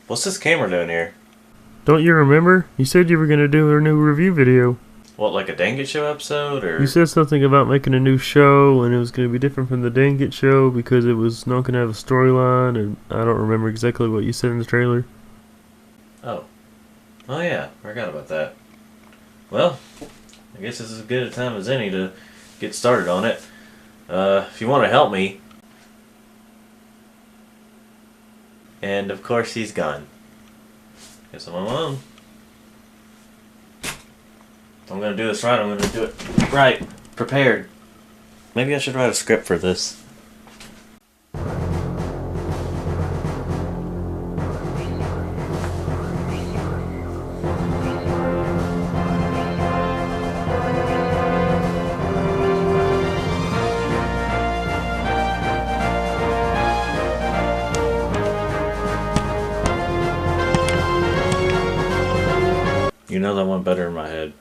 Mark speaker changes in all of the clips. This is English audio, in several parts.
Speaker 1: What's this camera doing here?
Speaker 2: Don't you remember? You said you were going to do a new review video.
Speaker 1: What, like a Dang It Show episode, or?
Speaker 2: You said something about making a new show, and it was going to be different from the Dang It Show because it was not going to have a storyline, and I don't remember exactly what you said in the trailer.
Speaker 1: Oh yeah, forgot about that. Well, I guess this is as good a time as any to get started on it. If you want to help me. And of course he's gone. Guess I'm on my own. If I'm gonna do this right, I'm gonna do it right. Prepared. Maybe I should write a script for this. You know that one better in my head.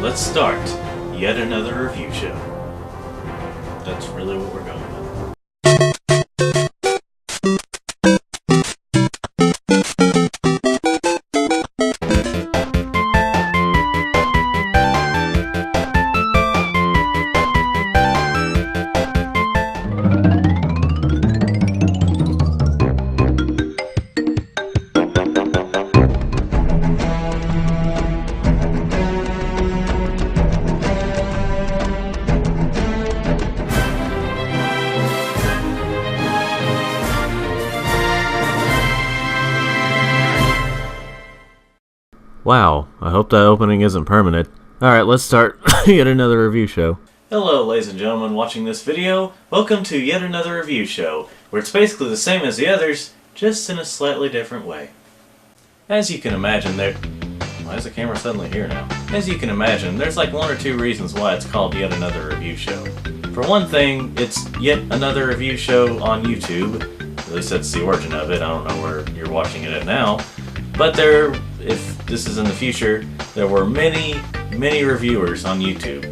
Speaker 1: Let's start yet another review show. That's really what we're going with.
Speaker 2: Wow, I hope that opening isn't permanent. Alright, let's start yet another review show.
Speaker 1: Hello ladies and gentlemen watching this video. Welcome to yet another review show, where it's basically the same as the others, just in a slightly different way. As you can imagine why is the camera suddenly here now? As you can imagine, there's like one or two reasons why it's called yet another review show. For one thing, it's yet another review show on YouTube. At least that's the origin of it. I don't know where you're watching it at now. But if this is in the future, there were many reviewers on YouTube.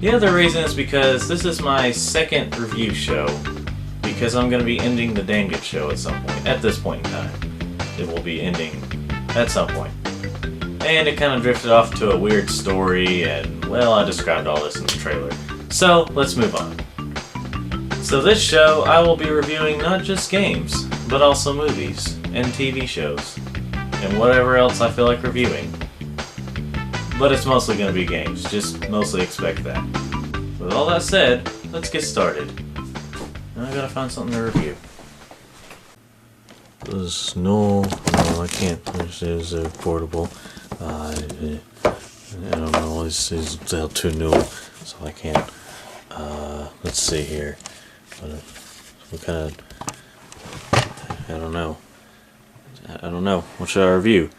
Speaker 1: The other reason is because this is my second review show, because I'm going to be ending the Dang It Show at some point. At this point in time, it will be ending at some point. And it kind of drifted off to a weird story, and well, I described all this in the trailer. So, let's move on. So this show, I will be reviewing not just games, but also movies and TV shows. And whatever else I feel like reviewing. But it's mostly going to be games, just mostly expect that. With all that said, let's get started. Now I gotta find something to review. No, I can't. This is portable. I don't know, this is still too new, so I can't. Let's see here. What kind of... I don't know. What should I review?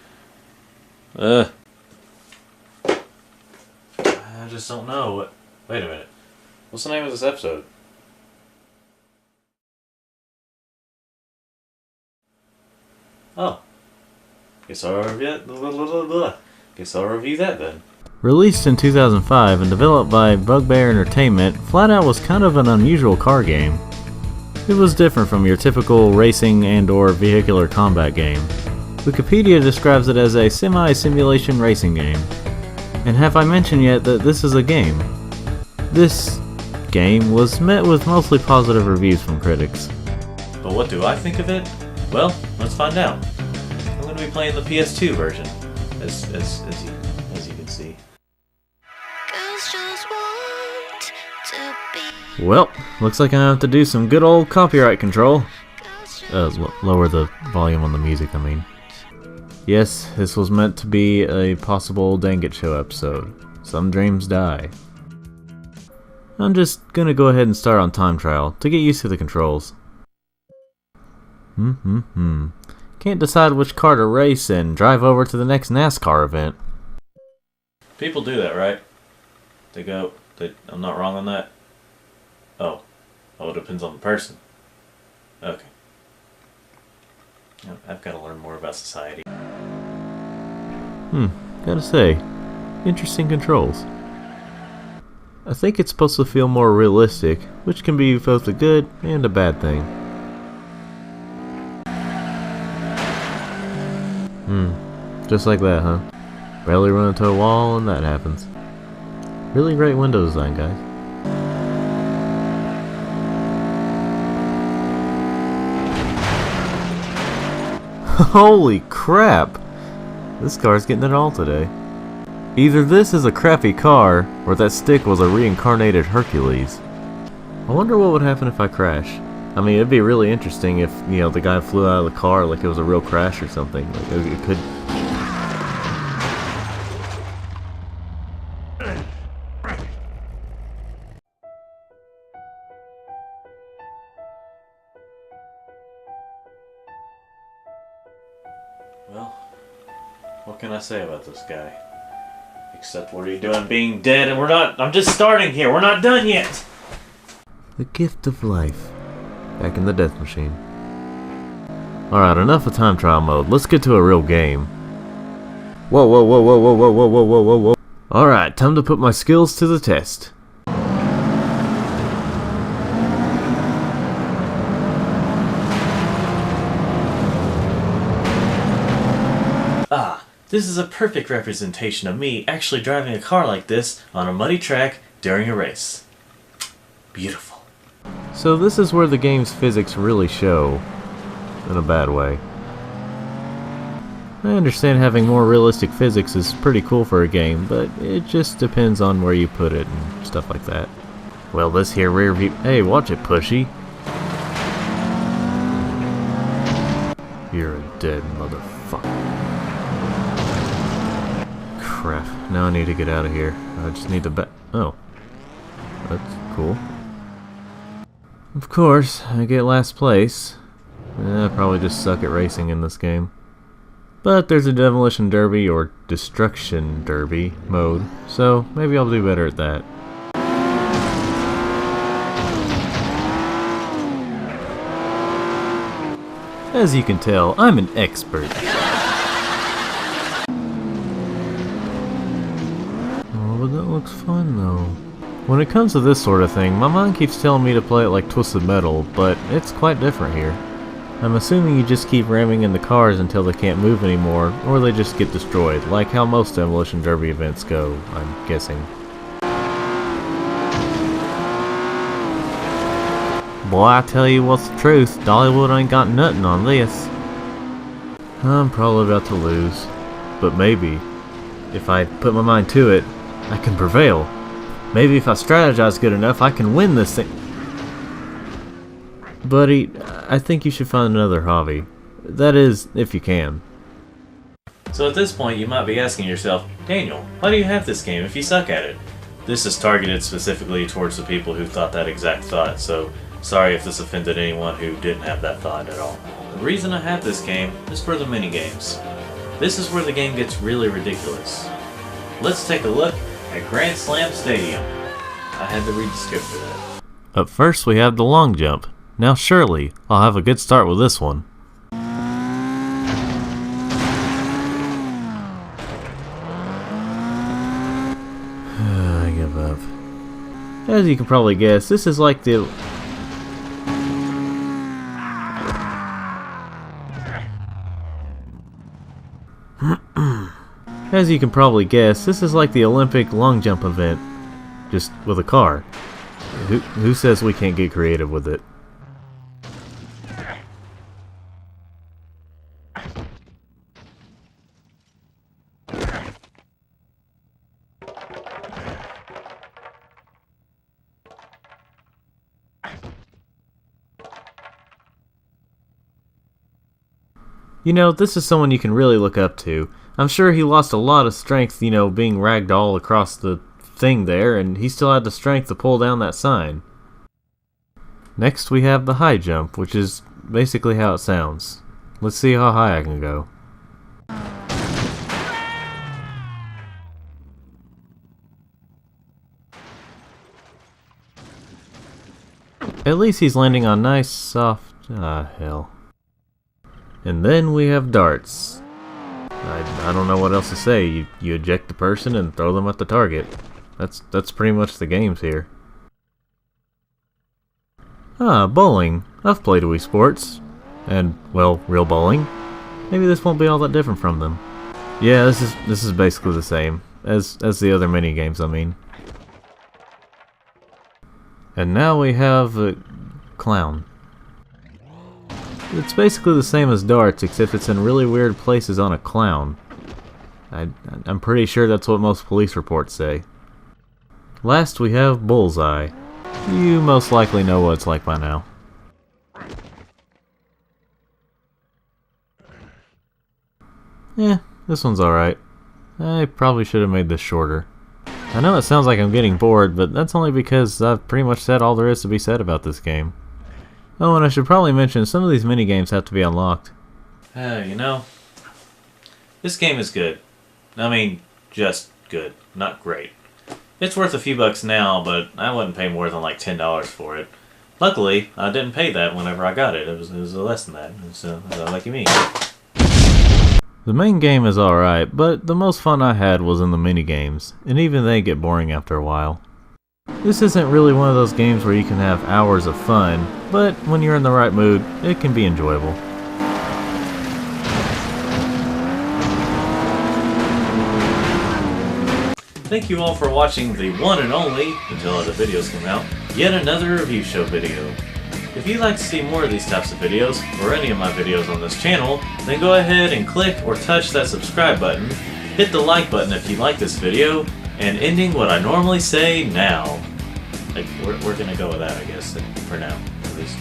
Speaker 1: I just don't know. Wait a minute. What's the name of this episode? Oh. Guess I'll review that then.
Speaker 2: Released in 2005 and developed by Bugbear Entertainment, FlatOut was kind of an unusual car game. It was different from your typical racing and/or vehicular combat game. Wikipedia describes it as a semi-simulation racing game. And have I mentioned yet that this is a game? This game was met with mostly positive reviews from critics.
Speaker 1: But what do I think of it? Well, let's find out. I'm going to be playing the PS2 version, as you can see.
Speaker 2: Well, looks like I have to do some good old copyright control. Lower the volume on the music, I mean. Yes, this was meant to be a possible Dang It Show episode. Some dreams die. I'm just gonna go ahead and start on time trial to get used to the controls. Can't decide which car to race and drive over to the next NASCAR event.
Speaker 1: People do that, right? I'm not wrong on that? Oh, it depends on the person. Okay. I've got to learn more about society.
Speaker 2: Gotta say, interesting controls. I think it's supposed to feel more realistic, which can be both a good and a bad thing. Just like that, huh? Barely run into a wall and that happens. Really great window design, guys. Holy crap! This car's getting it all today. Either this is a crappy car, or that stick was a reincarnated Hercules. I wonder what would happen if I crash. I mean, it'd be really interesting if, you know, the guy flew out of the car like it was a real crash or something. Like, it could...
Speaker 1: Well, what can I say about this guy? Except what are you doing being dead and I'm just starting here, we're not done yet!
Speaker 2: The gift of life. Back in the death machine. Alright, enough of time trial mode. Let's get to a real game. Whoa, whoa, whoa, whoa, whoa, whoa, whoa, whoa, whoa, whoa, whoa. Alright, time to put my skills to the test.
Speaker 1: Ah, this is a perfect representation of me actually driving a car like this on a muddy track during a race. Beautiful.
Speaker 2: So this is where the game's physics really show. In a bad way. I understand having more realistic physics is pretty cool for a game, but it just depends on where you put it and stuff like that. Well, this here rear view... Hey, watch it, pushy. You're a dead motherfucker. Crap. Now I need to get out of here. I just need to Oh. That's cool. Of course, I get last place. I probably just suck at racing in this game. But there's a Demolition Derby or Destruction Derby mode, so maybe I'll do better at that. As you can tell, I'm an expert. Oh, but that looks fun though. When it comes to this sort of thing, my mind keeps telling me to play it like Twisted Metal, but it's quite different here. I'm assuming you just keep ramming into cars until they can't move anymore, or they just get destroyed, like how most Demolition Derby events go, I'm guessing. Boy, I tell you what's the truth, Dollywood ain't got nothing on this. I'm probably about to lose, but maybe, if I put my mind to it, I can prevail. Maybe if I strategize good enough, I can win this thing. Buddy, I think you should find another hobby. That is, if you can.
Speaker 1: So at this point you might be asking yourself, Daniel, why do you have this game if you suck at it? This is targeted specifically towards the people who thought that exact thought, so sorry if this offended anyone who didn't have that thought at all. The reason I have this game is for the minigames. This is where the game gets really ridiculous. Let's take a look at Grand Slam Stadium. I had to read the script for that.
Speaker 2: Up first we have the long jump. Now surely, I'll have a good start with this one. I give up. As you can probably guess, this is like the... As you can probably guess, this is like the Olympic long jump event, just with a car. Who says we can't get creative with it? You know, this is someone you can really look up to. I'm sure he lost a lot of strength, you know, being ragged all across the thing there, and he still had the strength to pull down that sign. Next we have the high jump, which is basically how it sounds. Let's see how high I can go. At least he's landing on nice, soft... hell. And then we have darts. I don't know what else to say. You eject the person and throw them at the target. That's pretty much the games here. Bowling. I've played Wii Sports. And, well, real bowling. maybe this won't be all that different from them. Yeah, this is basically the same as the other mini games, I mean. And now we have a clown. It's basically the same as darts, except it's in really weird places on a clown. I'm pretty sure that's what most police reports say. Last we have Bullseye. You most likely know what it's like by now. Yeah, this one's alright. I probably should have made this shorter. I know it sounds like I'm getting bored, but that's only because I've pretty much said all there is to be said about this game. Oh, and I should probably mention some of these minigames have to be unlocked.
Speaker 1: You know, this game is good. I mean, just good, not great. It's worth a few bucks now, but I wouldn't pay more than like $10 for it. Luckily, I didn't pay that whenever I got it. It was less than that. So, lucky me.
Speaker 2: The main game is alright, but the most fun I had was in the minigames, and even they get boring after a while. This isn't really one of those games where you can have hours of fun, but when you're in the right mood, it can be enjoyable.
Speaker 1: Thank you all for watching the one and only, until other videos come out, yet another review show video. If you'd like to see more of these types of videos, or any of my videos on this channel, then go ahead and click or touch that subscribe button, hit the like button if you like this video, and ending what I normally say now. Like, we're gonna go with that, I guess, for now, at least.